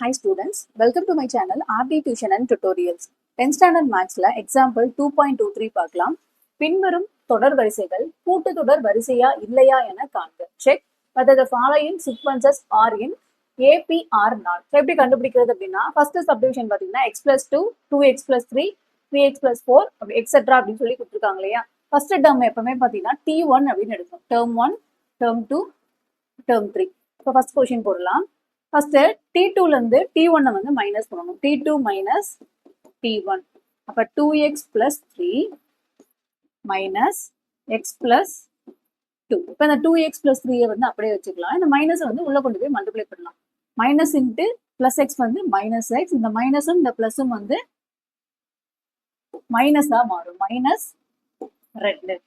Hi students, welcome to my channel RD Tuition and Tutorials. 10th standard mathsல example 2.23 பார்க்கலாம். பின்வரும் தொடர் வரிசைகள் கூட்டு தொடர் வரிசையா இல்லையா என காண்க. Check whether the following sequences are in AP or not. எப்படி கண்டுபிடிக்கிறது அப்படின்னா first subdivision பார்த்தீங்கன்னா x plus 2, 2x plus 3, 3x plus 4 அப்படி எக்ஸெட்ரா அப்படின்னு சொல்லி கொடுத்துருக்காங்க இல்லையா. ஃபர்ஸ்ட் டேர்ம் எப்பவுமே பார்த்தீங்கன்னா T1 அப்படின்னு எடுக்கும். Term 1, term 2, term 3. இப்போ ஃபர்ஸ்ட் கொஸ்டின் போடலாம். ஃபர்ஸ்ட் T2ல இருந்து T1 வந்து மைனஸ் பண்ணணும். T2 minus T1. அப்ப 2x plus 3 minus x plus 2. இப்போ இந்த 2x plus 3 வந்து அப்படியே வச்சுக்கலாம். இந்த மைனஸ் வந்து உள்ள கொண்டு போய் மல்டிப்ளை பண்ணலாம். மைனஸ் இன்ட்டு பிளஸ் எக்ஸ் வந்து மைனஸ் எக்ஸ். இந்த மைனஸும் இந்த பிளஸும் வந்து மைனஸா மாறும். மைனஸ் 2.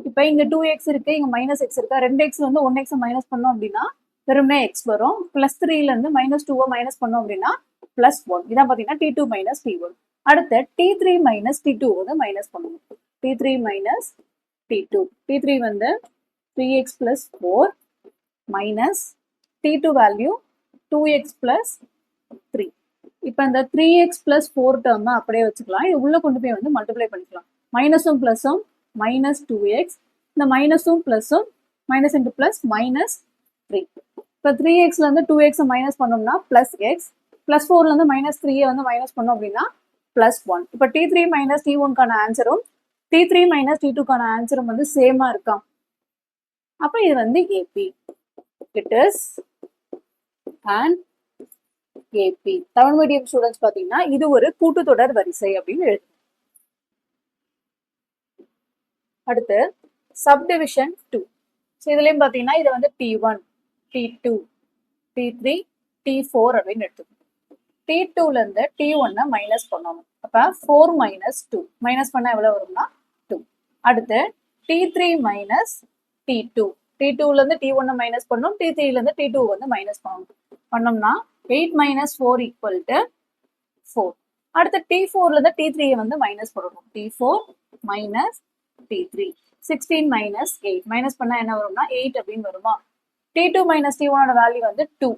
இப்போ இங்க 2x இருக்கு, இங்க மைனஸ் எக்ஸ் இருக்கா. 2x வந்து 1x மைனஸ் பண்ணோம் அப்படின்னா வெறும்னே எக்ஸ் வரும். பிளஸ் 3ல இருந்து மைனஸ் 2 மைனஸ் பண்ணோம் அப்படின்னா பிளஸ் 1. இதான் பாத்தீங்கன்னா T2 மைனஸ் T1. அடுத்து T3 மைனஸ் T2 வந்து மைனஸ் பண்ணணும். T3 minus T2. T3 வந்து 3x plus 4 minus T2 value 2x plus 3. இப்போ இந்த 3x பிளஸ் 4 டேர்ம் அப்படியே வச்சுக்கலாம். இது உள்ள கொண்டு போய் வந்து மல்டிப்ளை பண்ணிக்கலாம். மைனஸும் பிளஸும் மைனஸ் 2x, இந்த மைனஸும் பிளஸும் மைனஸ் இன்ட்டு பிளஸ் மைனஸ் 3. இப்போ 3xல இருந்து 2x மைனஸ் பண்ணோம்னா பிளஸ் எக்ஸ், பிளஸ் 4ல இருந்து மைனஸ் 3 வந்து மைனஸ் பண்ணோம் அப்படின்னா பிளஸ் 1. இப்போ T3 மைனஸ் T1க்கான ஆன்சரும் T3 மைனஸ் T2க்கான ஆன்சரும் வந்து சேமா இருக்கான். அப்ப இது வந்து AP. It is and AP. Tamil medium students பாத்தீங்கன்னா இது ஒரு கூட்டுத்தொடர் வரிசை அப்படின்னு எழுது. அடுத்து சப்டிவிஷன் 2. ஸோ இதுலயும் பாத்தீங்கன்னா இது வந்து T1, T2, T3, T4 அப்படின்னு எடுத்துக்கணும். T2ல இருந்து T1 மைனஸ் பண்ணணும். அப்ப 4 மைனஸ் 2 மைனஸ் பண்ணா எவ்வளவு வரும்னா 2. அடுத்து T3 மைனஸ் T2. T2ல இருந்து T1 மைனஸ் பண்ணணும். T3ல இருந்து T2 வந்து மைனஸ் பண்ணணும். பண்ணோம்னா 8 மைனஸ் 4 ஈக்குவல் டு 4. அடுத்து T4ல இருந்து T3 வந்து மைனஸ் பண்ணணும். T4 minus T3. 16 minus 8 minus பண்ணா என்ன வரும்னா 8 அப்படின்னு வருமா. T2 மைனஸ் T1 வேல்யூ வந்து 2,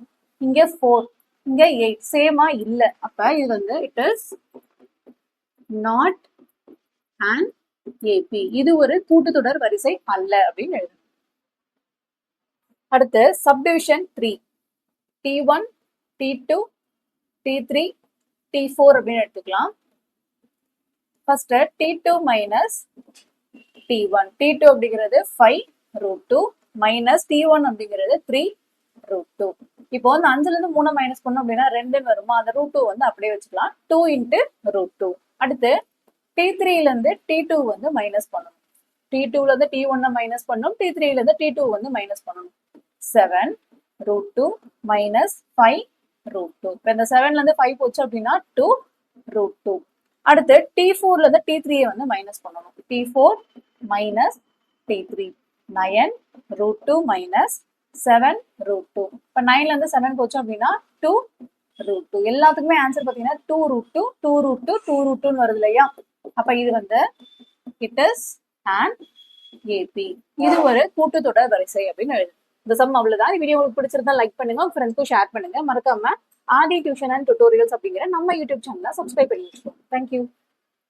இங்க 4, இங்க 8 சேமா இல்ல. அப்ப இது வந்து it is not and AP. இது ஒரு கூட்டுத்தொடர் வரிசை அல்ல அப்படின்னு எழுதணும். அடுத்து subdivision 3. T1, T2, T3, T4 அப்படின்னு எடுத்துக்கலாம். First T2 minus T1. T2 அப்படிங்கிறது 5√2 மைனஸ் T1 அப்படிங்கிறது 3√2. இப்போ வந்து 5ல இருந்து 3 மைனஸ் பண்ணோம் அப்படின்னா 2 வருமா. அந்த √2 வந்து அப்படியே வச்சுக்கலாம். 2 இன்ட்டு √2. அடுத்து T3ல இருந்து T2 வந்து மைனஸ் பண்ணணும். T2ல இருந்து T1 மைனஸ் பண்ணணும். T3ல இருந்து T2 வந்து மைனஸ் பண்ணணும். 7√2 மைனஸ் 5√2. இப்போ இந்த 7ல இருந்து 5 போச்சு அப்படின்னா 2√2. அடுத்து T4ல இருந்து T3 வந்து மைனஸ் பண்ணணும். T4 minus T3. 9√2 மைனஸ் 7√2. இப்போ 9ல இருந்து 7 போச்சு அப்படின்னா 2√2. எல்லாத்துக்குமே ஆன்சர் பார்த்தீங்கன்னா 2√2, 2√2, 2√2 வருது இல்லையா. அப்ப இது வந்து இட் இஸ் அண்ட் AP. இது ஒரு கூட்டுத்தொடர் வரிசை அப்படின்னு எழுது. இந்த சம் அவ்வளவுதான். வீடியோ உங்களுக்கு பிடிச்சிருந்தா லைக் பண்ணுங்க, உங்க ஃப்ரெண்ட்ஸ்க்கும் ஷேர் பண்ணுங்க. மறக்காம RD டியூஷன் அண்ட் டுட்டோரியல்ஸ் அப்படிங்கிற நம்ம யூடியூப் சேனலை சப்ஸ்கிரைப் பண்ணி வச்சுக்கோங்க. தேங்க்யூ.